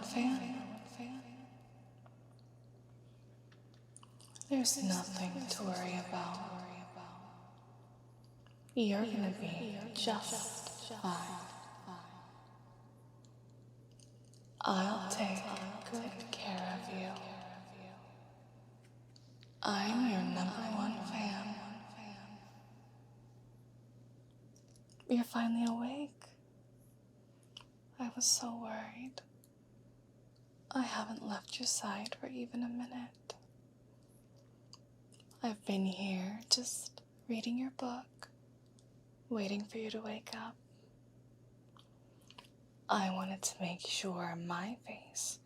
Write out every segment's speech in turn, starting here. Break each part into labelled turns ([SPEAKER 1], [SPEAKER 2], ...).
[SPEAKER 1] fan. There's nothing to worry about. You're gonna be just fine. I'll take good care of you. I'm your #1 fan. You're finally awake. I was so worried. I haven't left your side for even a minute. I've been here just reading your book, waiting for you to wake up. I wanted to make sure my face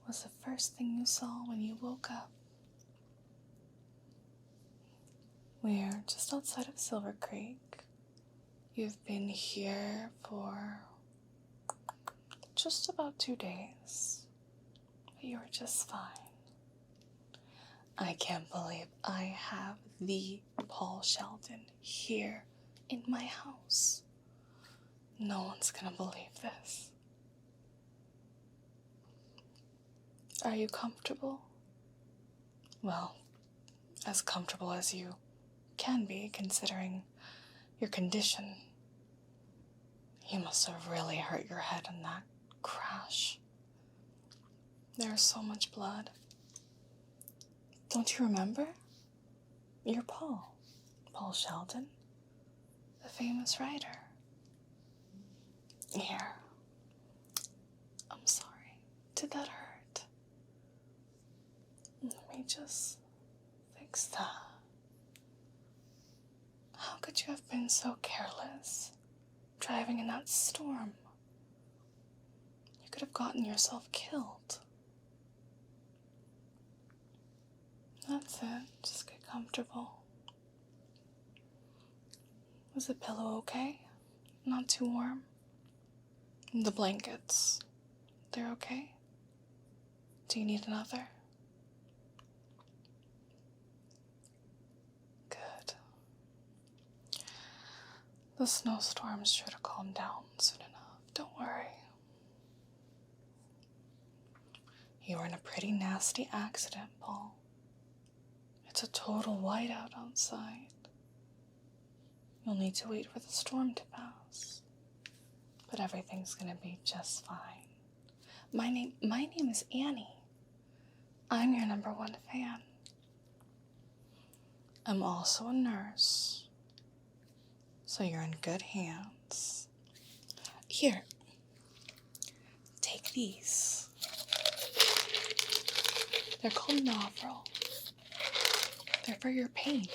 [SPEAKER 1] was the first thing you saw when you woke up. We're just outside of Silver Creek. You've been here for just about 2 days, but you were just fine. I can't believe I have the Paul Sheldon here in my house. No one's gonna believe this. Are you comfortable? Well, as comfortable as you can be considering your condition. You must have really hurt your head in that crash. There's so much blood. Don't you remember? You're Paul Sheldon, the famous writer. Here. I'm sorry. Did that hurt? Let me just fix that. How could you have been so careless, driving in that storm? You could have gotten yourself killed. That's it. Just get comfortable. Was the pillow okay? Not too warm? The blankets, they're okay? Do you need another? Good. The snowstorm's sure to calm down soon enough. Don't worry. You were in a pretty nasty accident, Paul. It's a total whiteout outside. You'll need to wait for the storm to pass. But everything's gonna be just fine. My name is Annie. I'm your #1 fan. I'm also a nurse, so you're in good hands. Here, take these. They're called Novril. They're for your pain.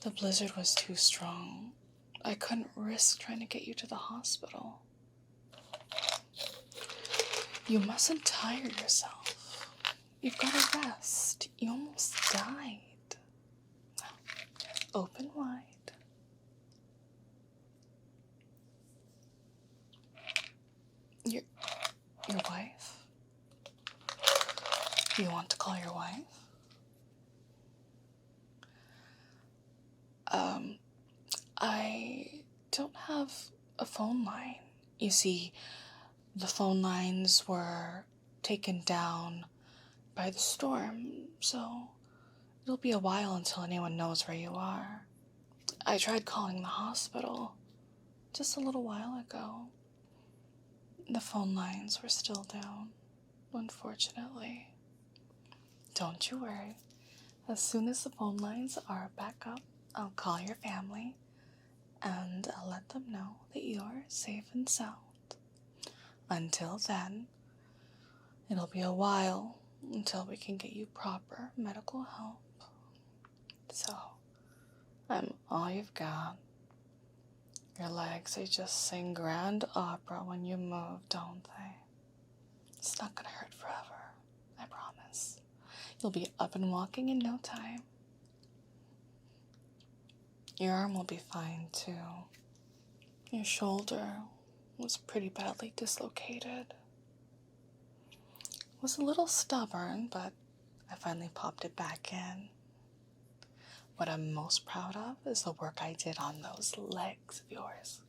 [SPEAKER 1] The blizzard was too strong. I couldn't risk trying to get you to the hospital. You mustn't tire yourself. You've got to rest. You almost died. Now, open wide. Your wife? You want to call your wife? I don't have a phone line. You see, the phone lines were taken down by the storm, so it'll be a while until anyone knows where you are. I tried calling the hospital just a little while ago. The phone lines were still down, unfortunately. Don't you worry. As soon as the phone lines are back up, I'll call your family and I'll let them know that you're safe and sound. Until then, it'll be a while until we can get you proper medical help. So, I'm all you've got. Your legs, they just sing grand opera when you move, don't they? It's not gonna hurt forever, I promise. You'll be up and walking in no time. Your arm will be fine, too. Your shoulder was pretty badly dislocated. It was a little stubborn, but I finally popped it back in. What I'm most proud of is the work I did on those legs of yours.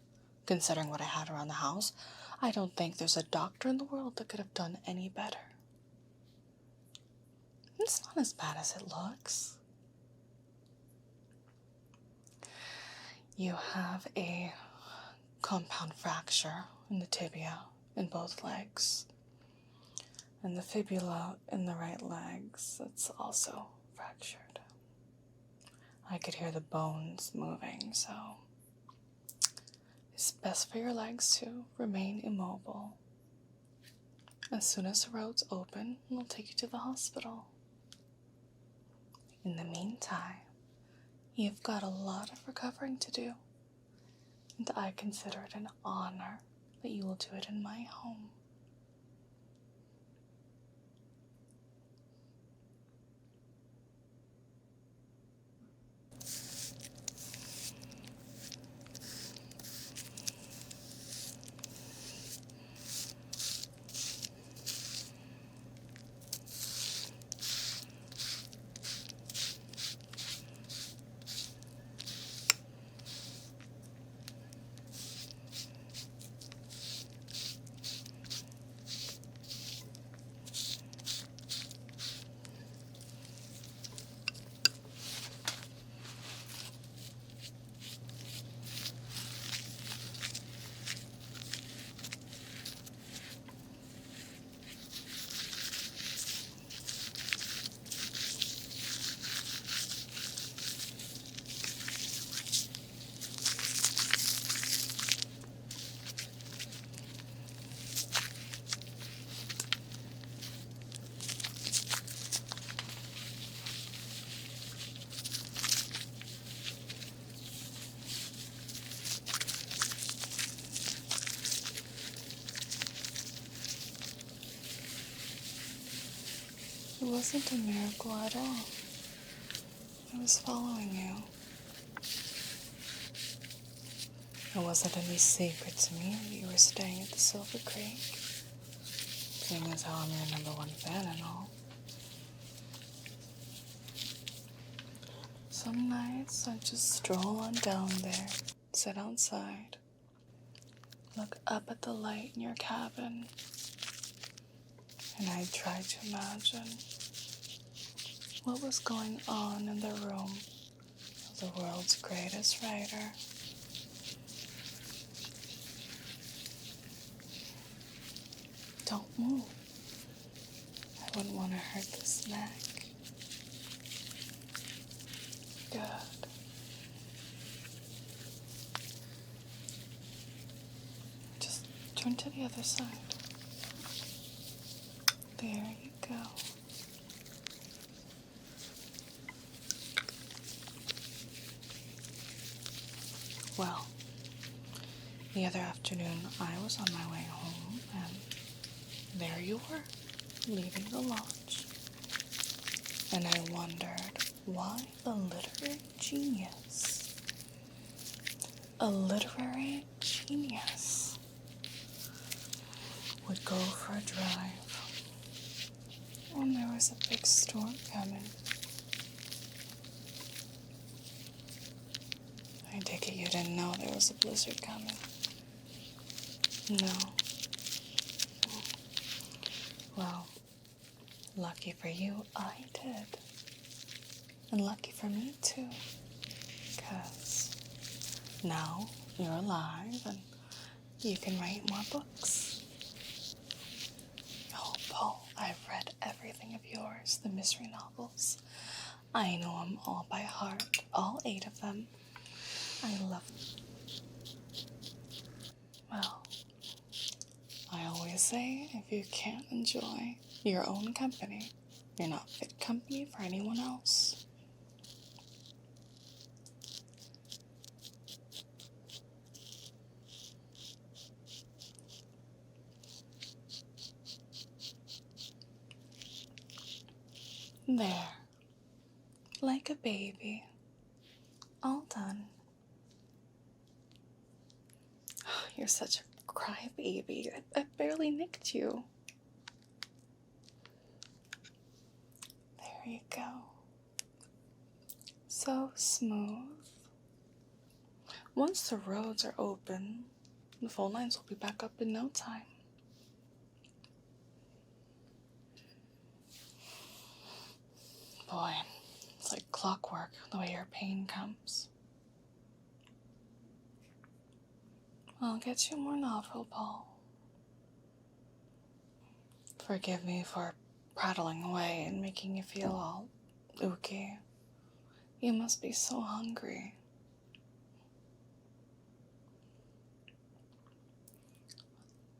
[SPEAKER 1] Considering what I had around the house, I don't think there's a doctor in the world that could have done any better. It's not as bad as it looks. You have a compound fracture in the tibia in both legs. And the fibula in the right legs, it's also fractured. I could hear the bones moving, so it's best for your legs to remain immobile. As soon as the road's open, we'll take you to the hospital. In the meantime, you've got a lot of recovering to do, and I consider it an honor that you will do it in my home. It wasn't a miracle at all. I was following you. It wasn't any secret to me that you were staying at the Silver Creek, seeing as how I'm your #1 fan and all. Some nights I just stroll on down there, sit outside, look up at the light in your cabin, and I try to imagine what was going on in the room of the world's greatest writer. Don't move. I wouldn't want to hurt this neck. Good. Just turn to the other side. There you go. Well, the other afternoon I was on my way home and there you were, leaving the lodge. And I wondered why a literary genius would go for a drive when there was a big storm coming. I take it you didn't know there was a blizzard coming. No. Well, lucky for you, I did. And lucky for me, too. Because now you're alive and you can write more books. Oh, Paul, I've read everything of yours, the mystery novels. I know them all by heart, all 8 of them. I love them. Well, I always say, if you can't enjoy your own company, you're not fit company for anyone else. There, like a baby, all done. You're such a crybaby. I barely nicked you. There you go. So smooth. Once the roads are open, The phone lines will be back up in no time. Boy, it's like clockwork, the way your pain comes. I'll get you more novel, Paul. Forgive me for prattling away and making you feel all ooky. You must be so hungry.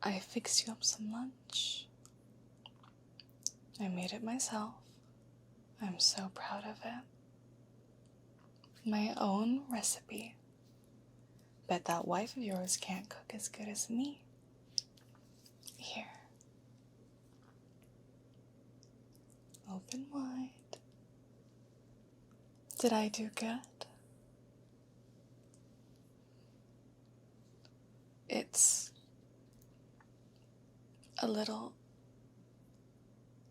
[SPEAKER 1] I fixed you up some lunch. I made it myself. I'm so proud of it. My own recipe. Bet that wife of yours can't cook as good as me. Here. Open wide. Did I do good? It's a little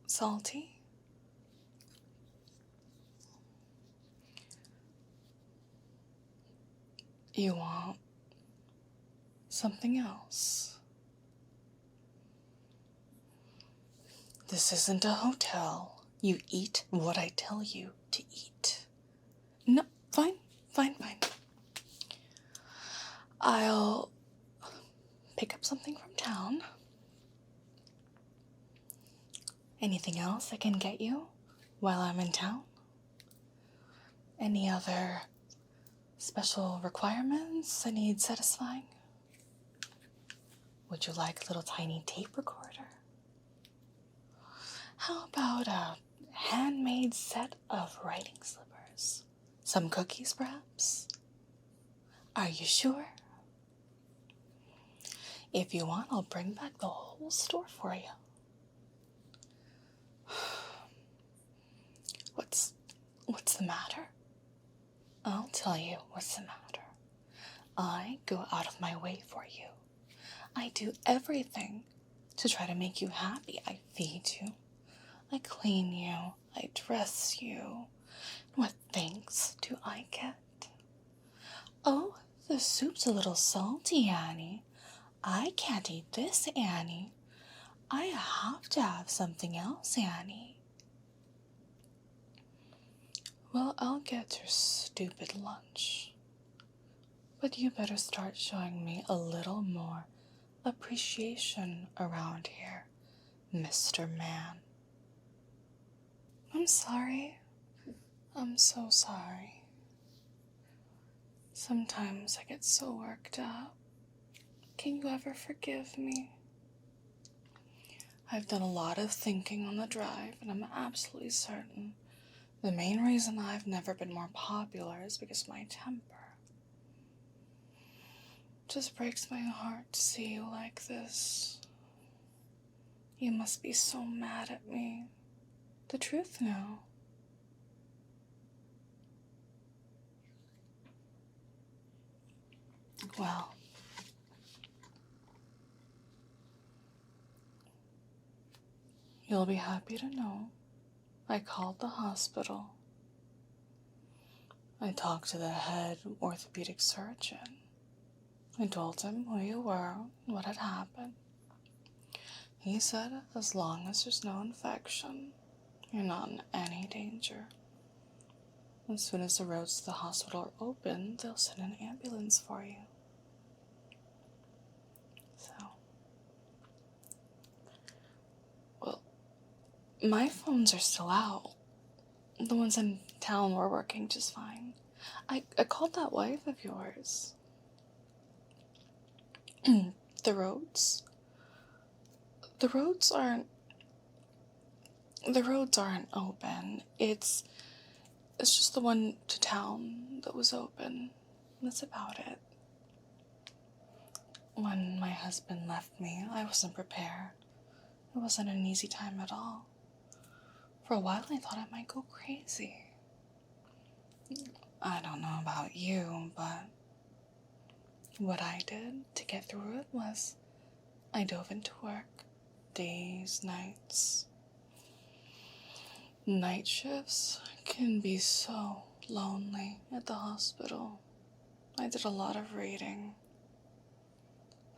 [SPEAKER 1] salty. You want something else? This isn't a hotel. You eat what I tell you to eat. No, fine. I'll pick up something from town. Anything else I can get you while I'm in town? Any other special requirements I need satisfying? Would you like a little tiny tape recorder? How about a handmade set of writing slippers? Some cookies, perhaps? Are you sure? If you want, I'll bring back the whole store for you. What's the matter? I'll tell you what's the matter. I go out of my way for you. I do everything to try to make you happy. I feed you. I clean you. I dress you. What thanks do I get? Oh, the soup's a little salty, Annie. I can't eat this, Annie. I have to have something else, Annie. Well, I'll get your stupid lunch. But you better start showing me a little more appreciation around here, Mr. Man. I'm sorry. I'm so sorry. Sometimes I get so worked up. Can you ever forgive me? I've done a lot of thinking on the drive, and I'm absolutely certain the main reason I've never been more popular is because of my temper. It just breaks my heart to see you like this. You must be so mad at me. The truth now. Well, you'll be happy to know I called the hospital. I talked to the head orthopedic surgeon. I told him who you were, what had happened. He said as long as there's no infection, you're not in any danger. As soon as the roads to the hospital are open, they'll send an ambulance for you. So, well, my phones are still out. The ones in town were working just fine. I called that wife of yours. The roads. The roads aren't open. It's just the one to town that was open. That's about it. When my husband left me, I wasn't prepared. It wasn't an easy time at all. For a while, I thought I might go crazy. I don't know about you, but what I did to get through it was I dove into work. Days, nights. Night shifts can be so lonely at the hospital. I did a lot of reading.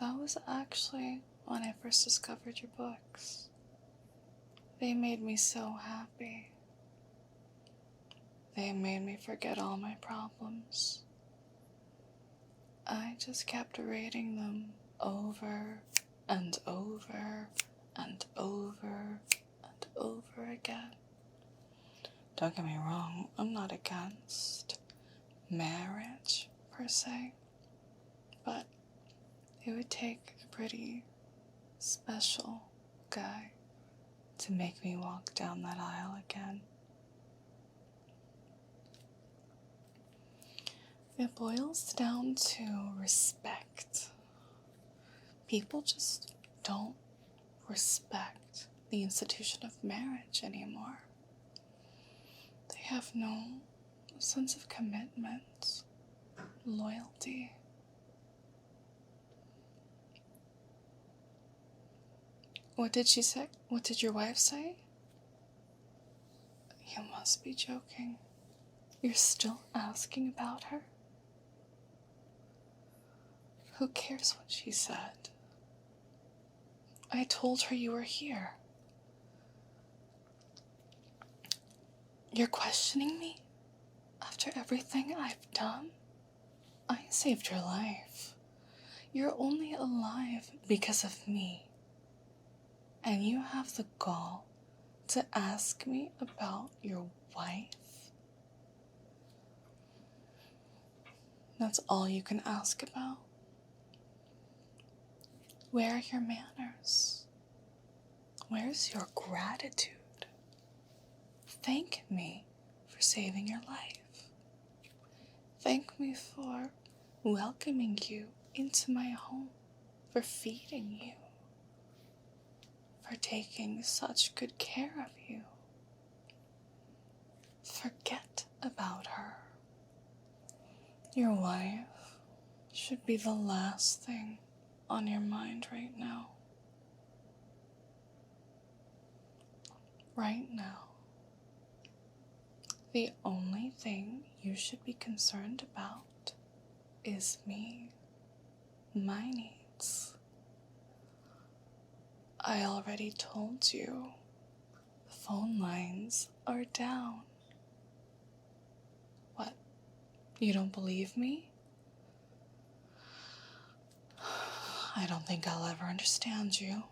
[SPEAKER 1] that was actually when I first discovered your books. They made me so happy. They made me forget all my problems. I just kept reading them over and over and over and over again. Don't get me wrong, I'm not against marriage per se, but it would take a pretty special guy to make me walk down that aisle again. It boils down to respect. People just don't respect the institution of marriage anymore. They have no sense of commitment, loyalty. What did she say? What did your wife say? You must be joking. You're still asking about her? Who cares what she said? I told her you were here. You're questioning me? After everything I've done? I saved your life. You're only alive because of me. And you have the gall to ask me about your wife? That's all you can ask about? Where are your manners? Where's your gratitude? Thank me for saving your life. Thank me for welcoming you into my home, for feeding you, for taking such good care of you. Forget about her. Your wife should be the last thing on your mind right now. Right now. The only thing you should be concerned about is me, my needs. I already told you, the phone lines are down. What, you don't believe me? I don't think I'll ever understand you.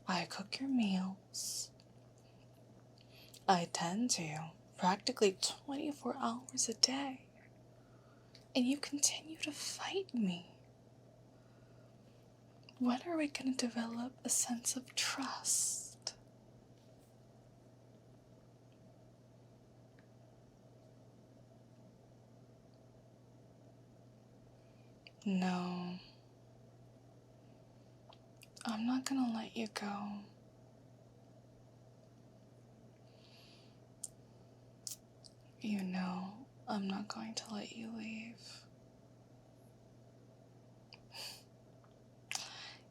[SPEAKER 1] I cook your meals. I tend to practically 24 hours a day. And you continue to fight me. When are we going to develop a sense of trust? No. I'm not going to let you go. You know, I'm not going to let you leave.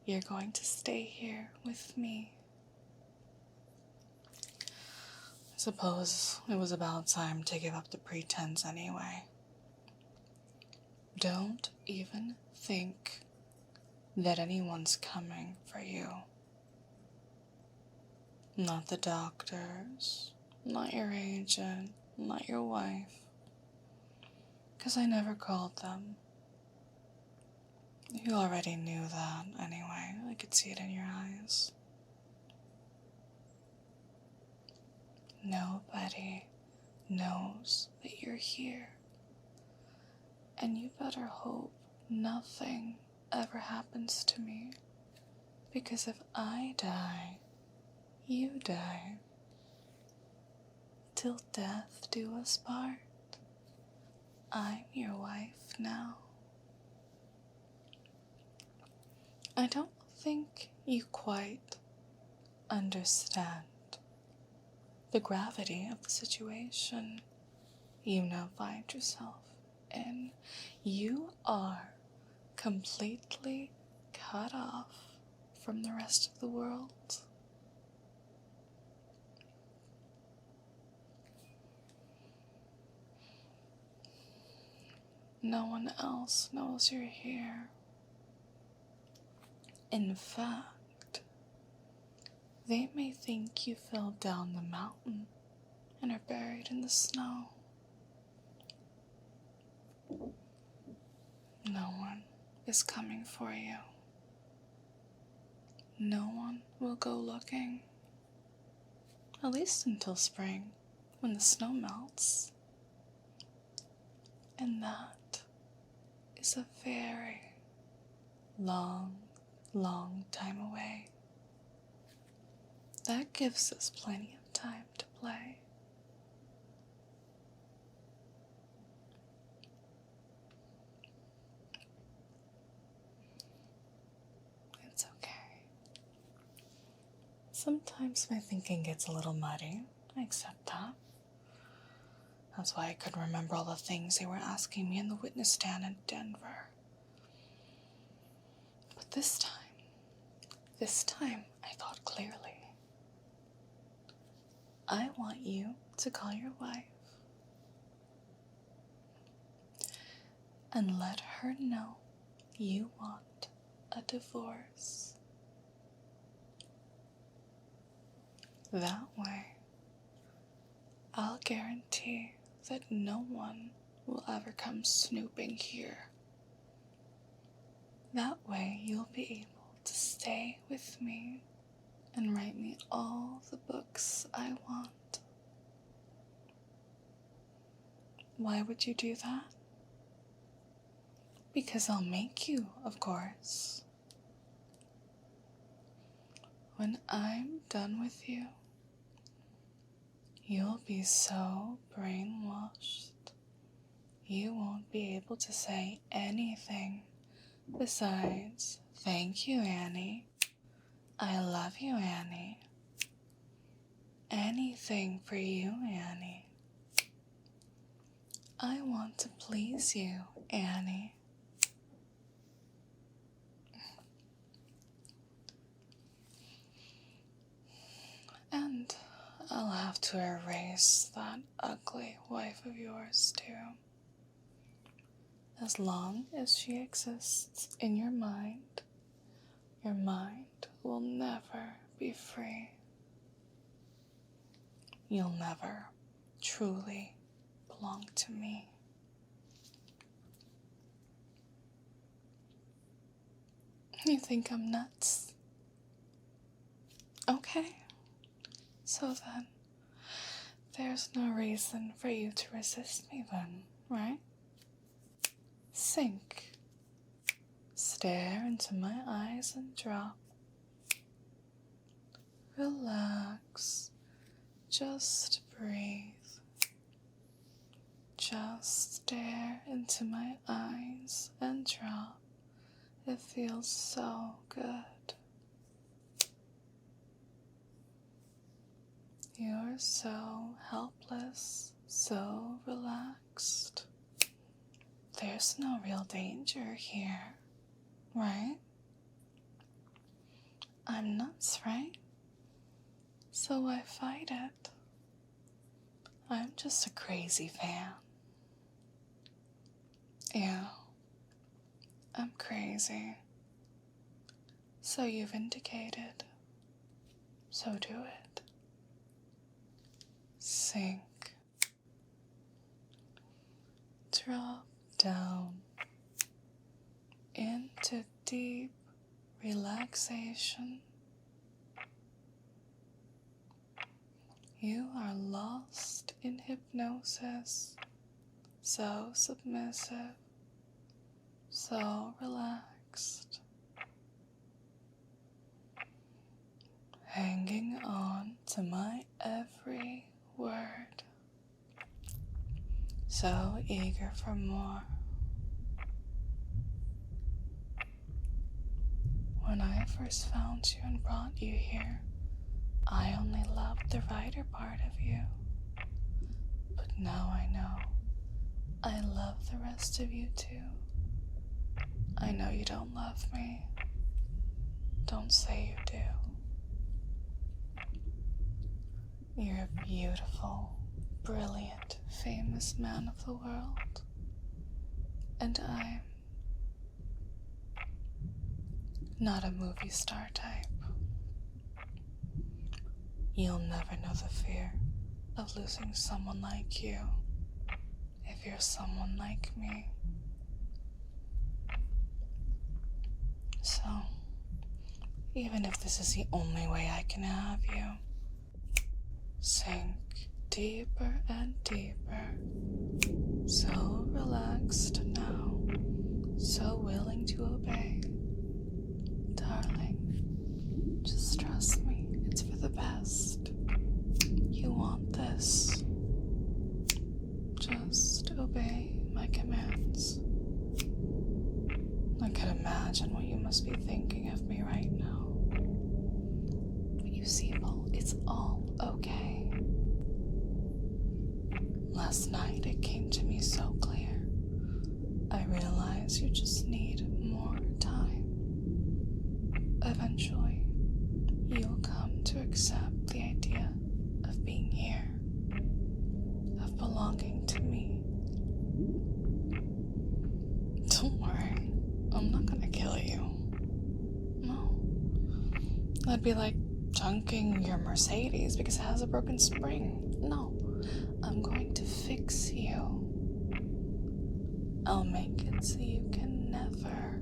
[SPEAKER 1] You're going to stay here with me. I suppose it was about time to give up the pretense anyway. Don't even think that anyone's coming for you. Not the doctors, not your agent, not your wife. 'Cause I never called them. You already knew that anyway. I could see it in your eyes. Nobody knows that you're here. And you better hope nothing ever happens to me. Because if I die, you die. Till death do us part. I'm your wife now. I don't think you quite understand the gravity of the situation you now find yourself in. You are completely cut off from the rest of the world. No one else knows you're here. In fact, they may think you fell down the mountain and are buried in the snow. No one is coming for you. No one will go looking, at least until spring, when the snow melts. And that is a very long, long time away. That gives us plenty of time to play. It's okay. Sometimes my thinking gets a little muddy. I accept that. That's why I couldn't remember all the things they were asking me in the witness stand in Denver. But this time, I thought clearly. I want you to call your wife and let her know you want a divorce. That way, I'll guarantee that no one will ever come snooping here. That way, you'll be able to stay with me and write me all the books I want. Why would you do that? Because I'll make you, of course. When I'm done with you, you'll be so brainwashed, you won't be able to say anything besides, "Thank you, Annie. I love you, Annie. Anything for you, Annie. I want to please you, Annie." And I'll have to erase that ugly wife of yours, too. As long as she exists in your mind will never be free. You'll never truly belong to me. You think I'm nuts? Okay. So then, there's no reason for you to resist me then, right? Sink. Stare into my eyes and drop. Relax. Just breathe. Just stare into my eyes and drop. It feels so good. You're so helpless, so relaxed. There's no real danger here, right? I'm nuts, right? So why fight it? I'm just a crazy fan. Yeah, I'm crazy. So you've indicated. So do it. Sink. Drop down into deep relaxation. You are lost in hypnosis, so submissive, so relaxed, hanging on to my every word, so eager for more. When I first found you and brought you here, I only loved the writer part of you. But now I know I love the rest of you too. I know you don't love me. Don't say you do. You're a beautiful, brilliant, famous man of the world. And I'm not a movie star type. You'll never know the fear of losing someone like you if you're someone like me. So, even if this is the only way I can have you, sink deeper and deeper, so relaxed now, so willing to obey. Darling, just trust me, it's for the best. You want this. Just obey my commands. I can imagine what you must be thinking of me right now. But you see, Paul, it's all okay. Last night it came to me so clear. I realize you just need more time. Eventually, you'll come to accept the idea of being here, of belonging to me. Don't worry, I'm not gonna kill you. No. That'd be like junking your Mercedes because it has a broken spring. No, I'm going to fix you. I'll make it so you can never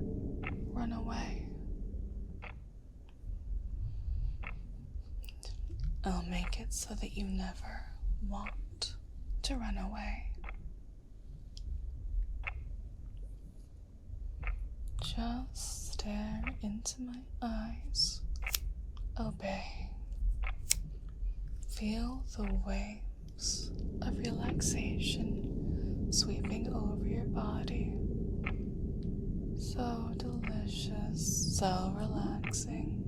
[SPEAKER 1] run away. I'll make it so that you never want to run away. Just stare into my eyes. Obey. Feel the waves of relaxation sweeping over your body. So delicious, so relaxing.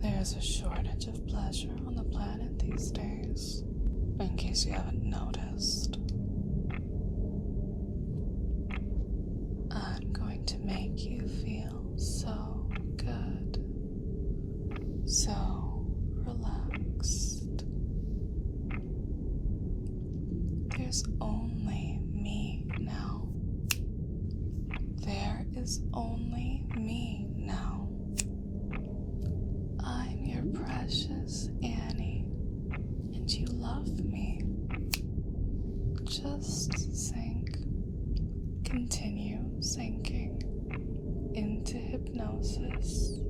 [SPEAKER 1] There's a shortage of pleasure on the planet these days, in case you haven't noticed. I'm going to make you feel so good, so relaxed. There's only me now. There is only me now. I'm your precious Annie, and you love me. Just sink, continue sinking into hypnosis.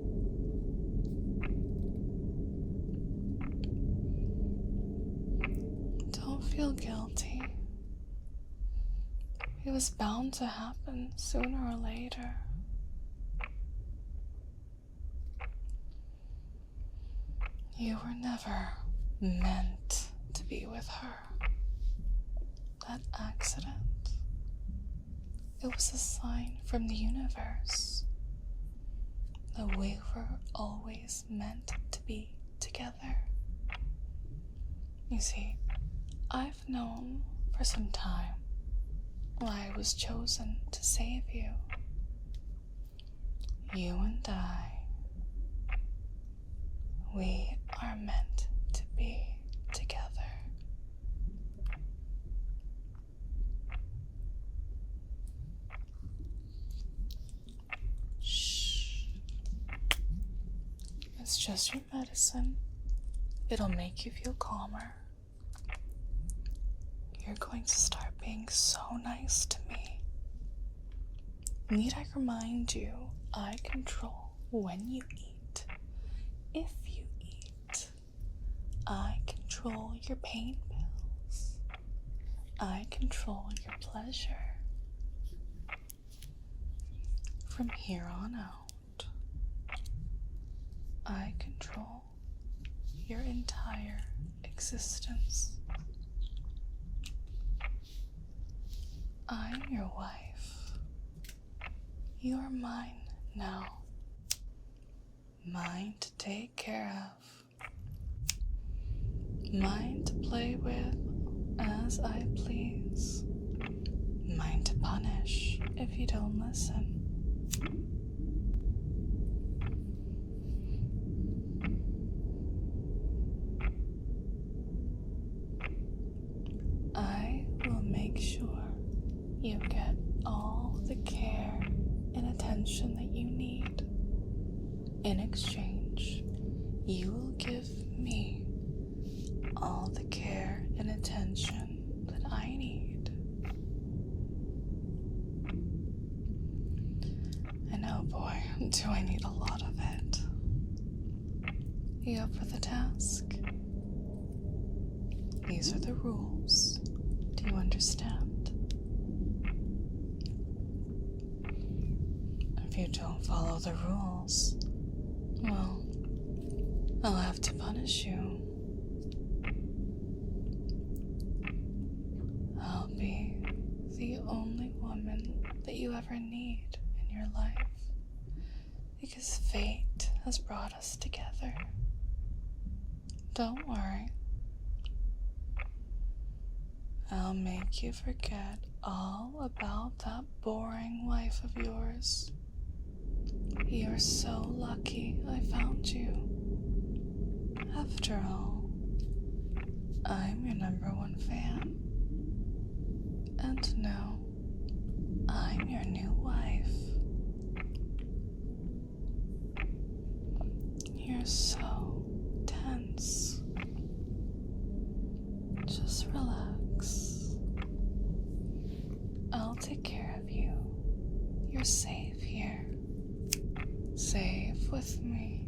[SPEAKER 1] Don't feel guilty. It was bound to happen sooner or later. You were never meant to be with her. That accident, it was a sign from the universe that we were always meant to be together. You see, I've known for some time I was chosen to save you. You and I, we are meant to be together. Shh. It's just your medicine. It'll make you feel calmer. You're going to start being so nice to me. Need I remind you, I control when you eat, if you eat. I control your pain pills. I control your pleasure. From here on out, I control your entire existence. I'm your wife. You're mine now. Mine to take care of. Mine to play with as I please. Mine to punish if you don't listen. I will make sure attention that you need. In exchange, you will give me all the care and attention that I need. And oh boy, do I need a lot of it. You up for the task? These are the rules. Do you understand? If you don't follow the rules, well, I'll have to punish you. I'll be the only woman that you ever need in your life, because fate has brought us together. Don't worry. I'll make you forget all about that boring life of yours. You're so lucky I found you. After all, I'm your #1 fan. And now, I'm your new wife. You're so tense. Just relax. I'll take care of you. You're safe here. Safe with me.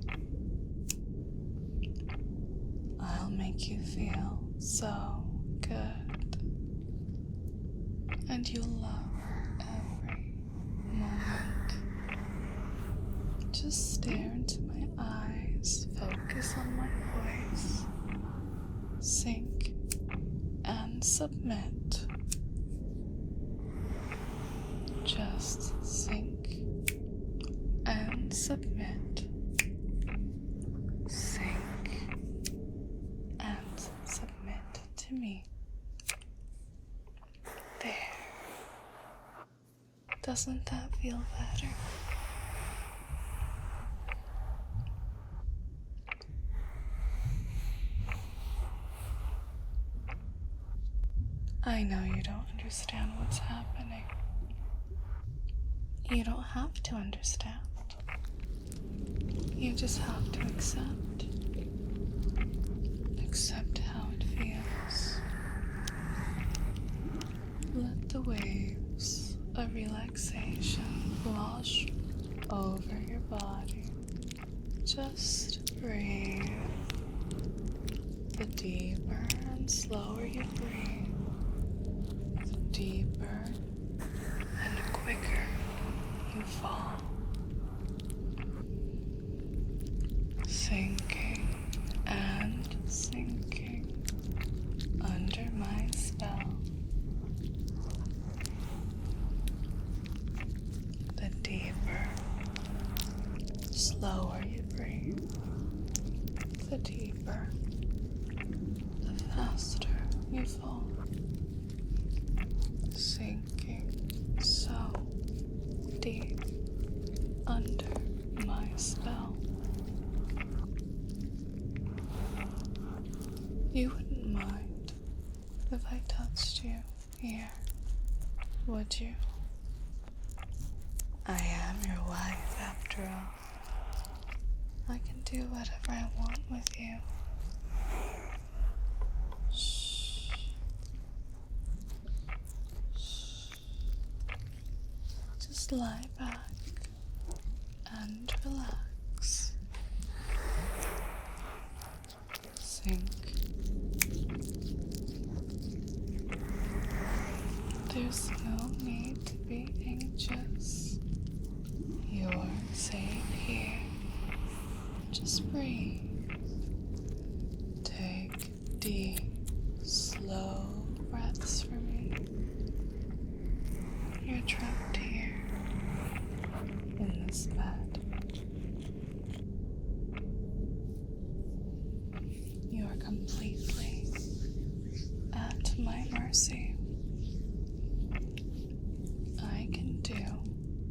[SPEAKER 1] I'll make you feel so good. And you'll love every moment. Just stare into my eyes. Focus on my voice. Sink and submit. Just sink and submit. Sink and submit to me. There. Doesn't that feel better? I know you don't understand what's happening. You don't have to understand. You just have to accept. Accept how it feels. Let the waves of relaxation wash over your body. Just breathe. The deeper and slower you breathe, the deeper and quicker you fall. Sinking and sinking under my spell. The deeper, slower you breathe, the deeper, the faster you fall. Sinking so deep under my spell. You wouldn't mind if I touched you here, would you? I am your wife after all. I can do whatever I want with you. Shh. Shh. Just lie back and relax. Sink. There's no need to be anxious. You're safe here. Just breathe. Take deep, slow breaths for me. You're trapped here in this bed. You are completely at my mercy. I can do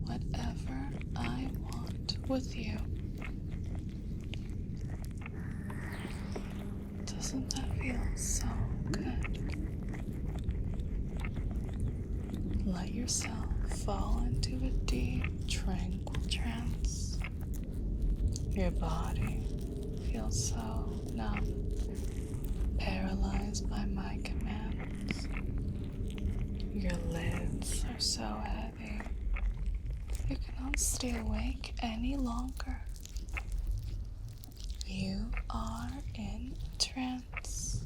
[SPEAKER 1] whatever I want with you. Doesn't that feel so good? Let yourself fall into a deep, tranquil trance. Your body feels so numb, paralyzed by my commands. Your lids are so heavy, you cannot stay awake any longer. You are in a trance.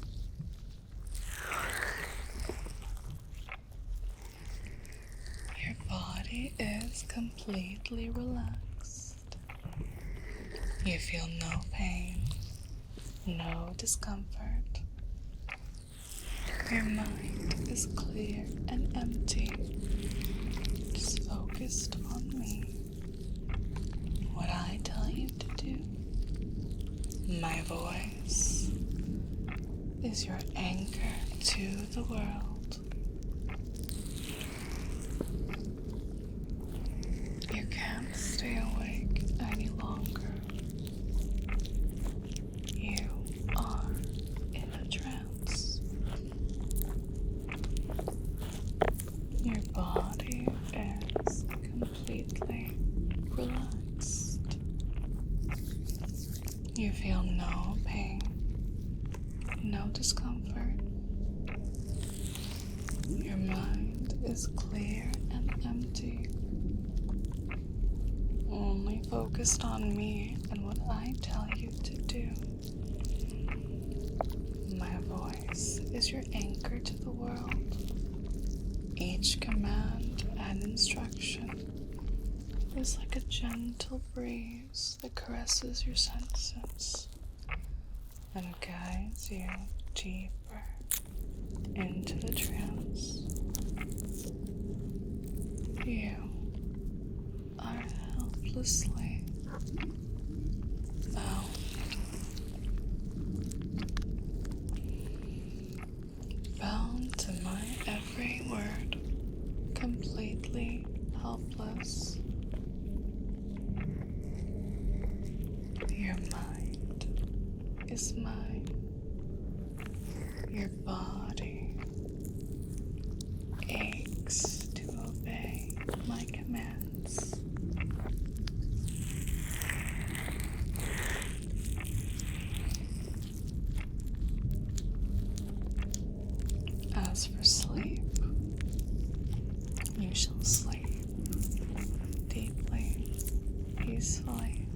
[SPEAKER 1] Your body is completely relaxed. You feel no pain, no discomfort. Your mind is clear and empty, just focused on me. What I tell you to do. My voice is your anchor to the world. You can't stay awake any longer. You are in a trance. Your body is completely relaxed. You feel no pain, no discomfort. Your mind is clear and empty, only focused on me and what I tell you to do. My voice is your anchor to the world. Each command and instruction is like a gentle breeze that caresses your senses and guides you deeper into the trance. You are helplessly bound. Bound to my every word, completely helpless. Your mind is mine. Your body aches to obey my commands. As for sleep, you shall sleep deeply, peacefully,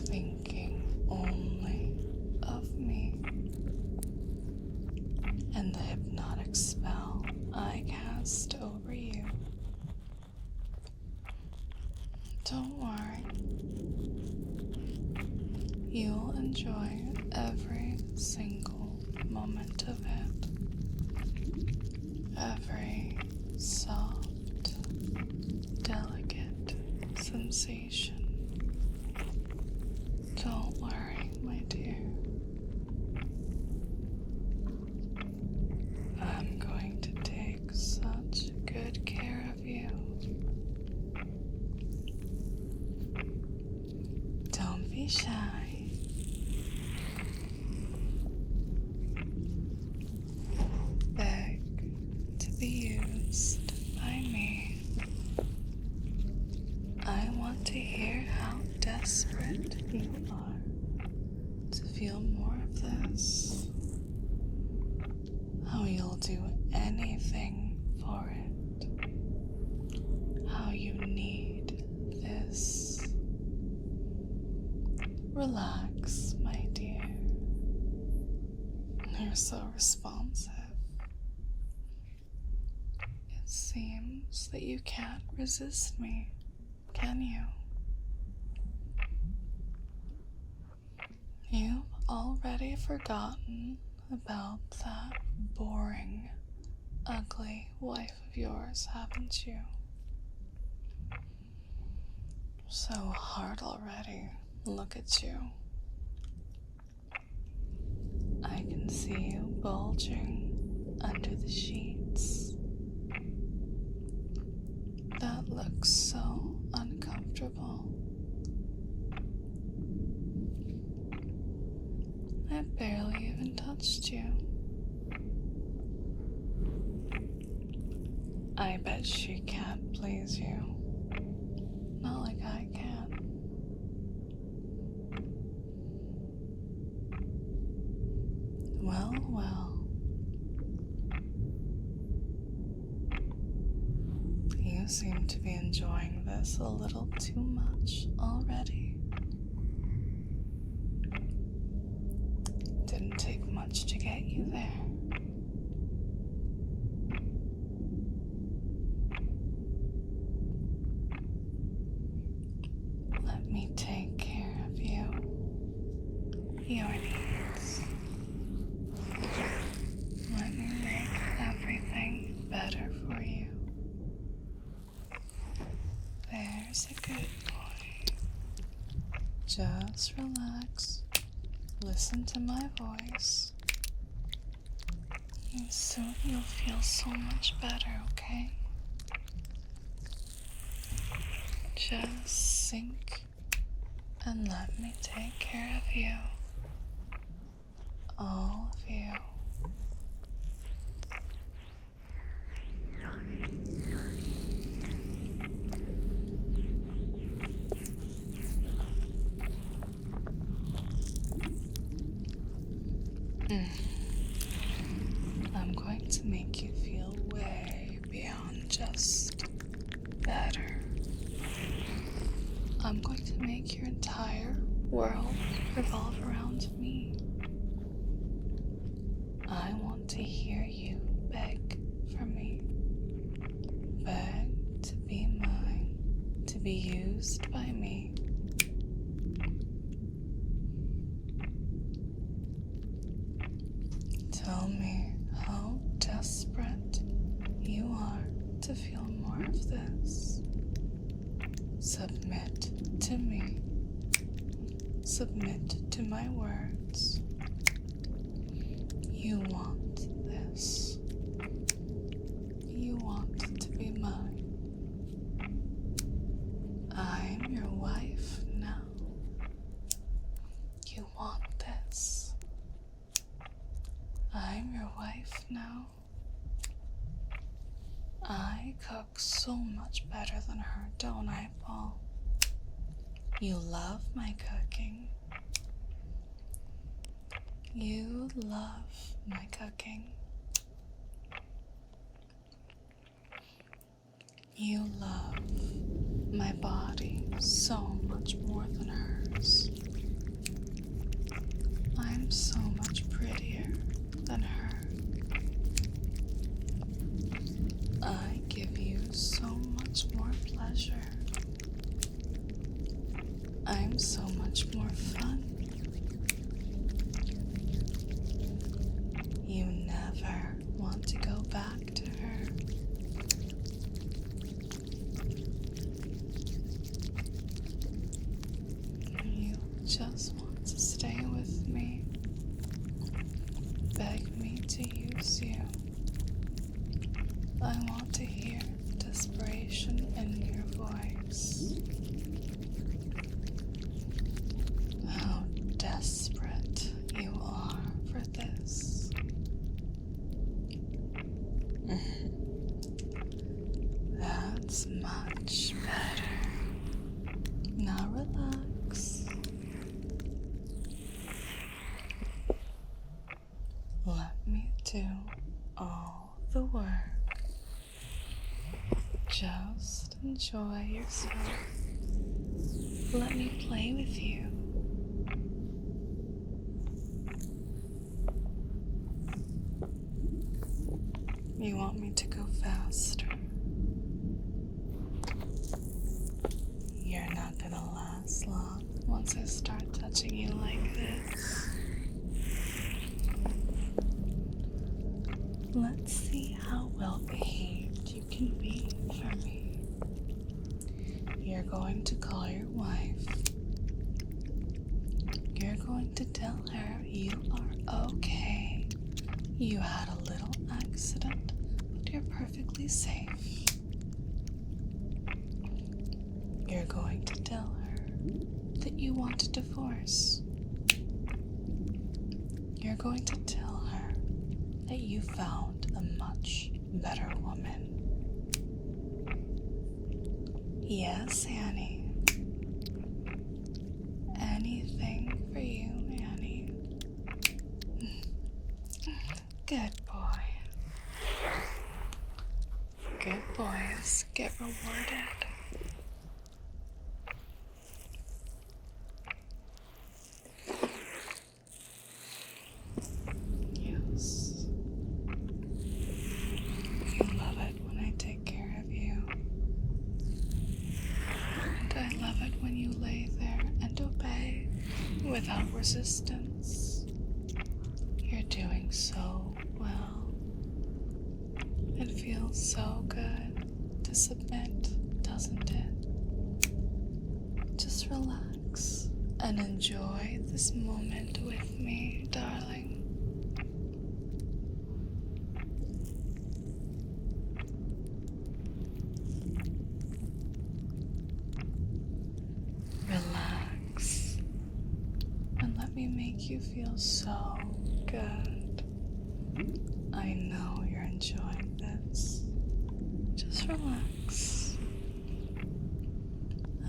[SPEAKER 1] thinking only of me and the hypnotic spell I cast over you. Don't worry. You'll enjoy every single moment of it. Every soft, delicate sensation. Don't worry, my dear. I'm going to take such good care of you. Don't be shy. Beg to be used by me. I want to hear how desperate you are to feel more of this. How you'll do anything for it. How you need this. Relax, my dear. You're so responsive. It seems that you can't resist me, can you? You've already forgotten about that boring, ugly wife of yours, haven't you? So hard already. Look at you. I can see you bulging under the sheets. That looks so uncomfortable. I barely even touched you. I bet she can't please you. Not like I can. Well, well. You seem to be enjoying this a little too much already. Didn't take much to get you there. Let me take care of you. Your needs. Let me make everything better for you. There's a good boy. Just relax. Listen to my voice. And soon you'll feel so much better, okay? Just sink and let me take care of you. All of you. I'm going to make you feel way beyond just better. I'm going to make your entire world revolve around me. I want to hear you beg for me. Beg to be mine, to be used by me. Tell me how desperate you are to feel more of this. Submit to me. Submit to my words. You want this. You want to be mine. I'm your wife now. You want this. I'm your wife now. I cook so much better than her, don't I, Paul? You love my cooking. You love my cooking. You love my body so much more than hers. I'm so much prettier than her. I give you so much more pleasure. I'm so much more fun. You never want to go back to her. You just want to stay with me. Beg me to use you. I want to hear desperation in your voice. How desperate you are for this. That's much better. Now relax. Let me do all the work. Just enjoy yourself. Let me play with you. You want me to go faster? You're not gonna last long once I start touching you like this. Let's see how well behaved you can be for me. You're going to call your wife. You're going to tell her you are okay. You had a little accident, but you're perfectly safe. You're going to tell her that you want a divorce. You're going to tell her that you found a much better woman. Yes, Annie. Anything for you, Annie. Good boy. Good boys get rewarded. Yes. You love it when I take care of you. And I love it when you lay there and obey without resistance. You're doing so well. It feels so good to submit, doesn't it? Just relax and enjoy this moment with me, darling. Relax and let me make you feel so good. I know you're enjoying this. Just relax.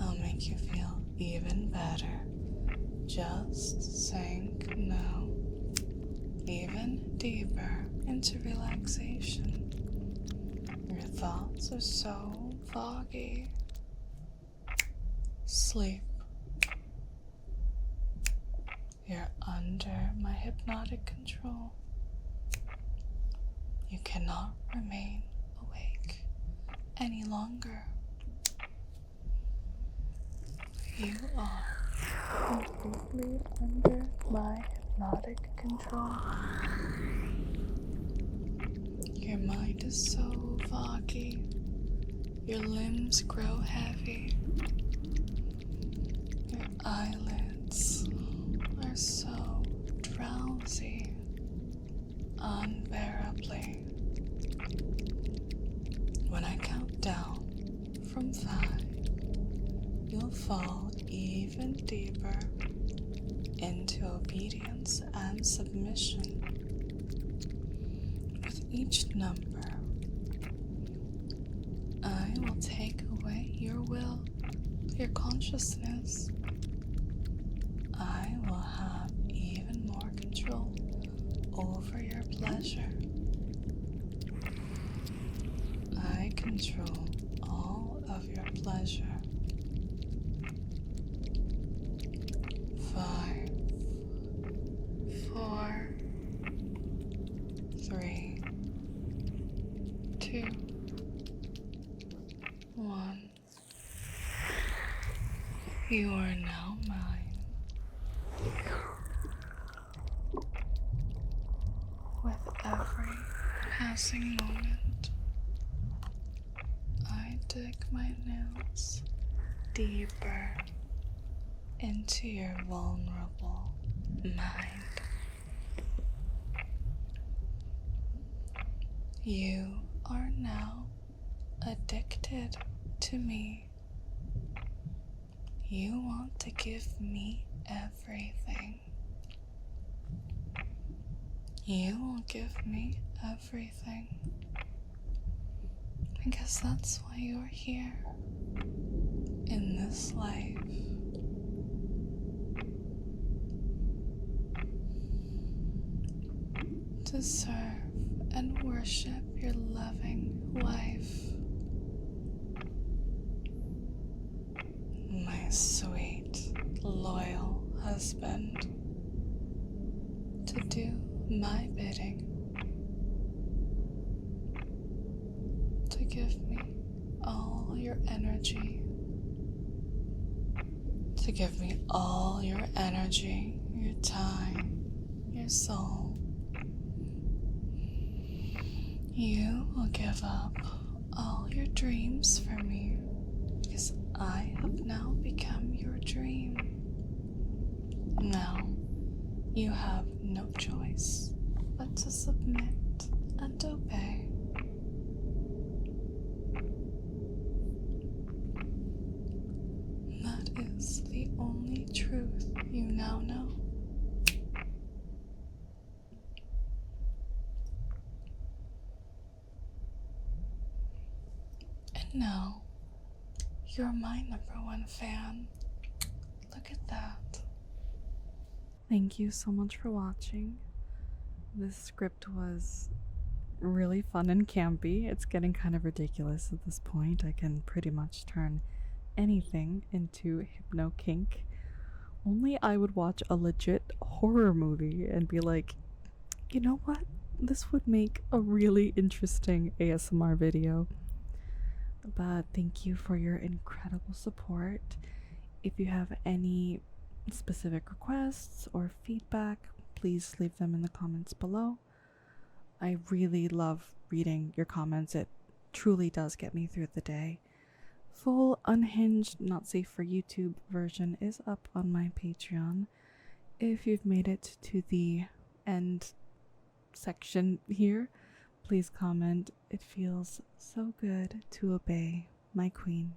[SPEAKER 1] I'll make you feel even better. Just sink now, even deeper into relaxation. Your thoughts are so foggy. Sleep. You're under my hypnotic control. You cannot remain awake any longer. You are completely under my hypnotic control. Your mind is so foggy. Your limbs grow heavy. Your eyelids are so drowsy, unbearably. When I count down from 5, you'll fall even deeper into obedience and submission. With each number, I will take away your will, your consciousness. I will have even more control over your pleasure. I control all of your pleasure. 5, 4, 3, 2, 1. You are now mine. With every passing moment, I dig my nails deeper into your vulnerable mind. You are now addicted to me. You want to give me everything. You will give me everything. Because that's why you're here in this life. To serve and worship your loving wife. My sweet, loyal husband. To do my bidding. To give me all your energy. To give me all your energy, your time, your soul. You will give up all your dreams for me, because I have now become your dream. Now, you have no choice but to submit and obey. That is the only truth you now know. And now, You're my #1 fan. Look at that.
[SPEAKER 2] Thank you so much for watching. This script was really fun and campy. It's getting kind of ridiculous at this point. I can pretty much turn anything into hypno kink. Only I would watch a legit horror movie and be like, you know what? This would make a really interesting ASMR video. But thank you for your incredible support. If you have any specific requests or feedback, please leave them in the comments below. I really love reading your comments. It truly does get me through the day. Full unhinged, not safe for YouTube version is up on my Patreon. If you've made it to the end section here, please comment. It feels so good to obey my queen.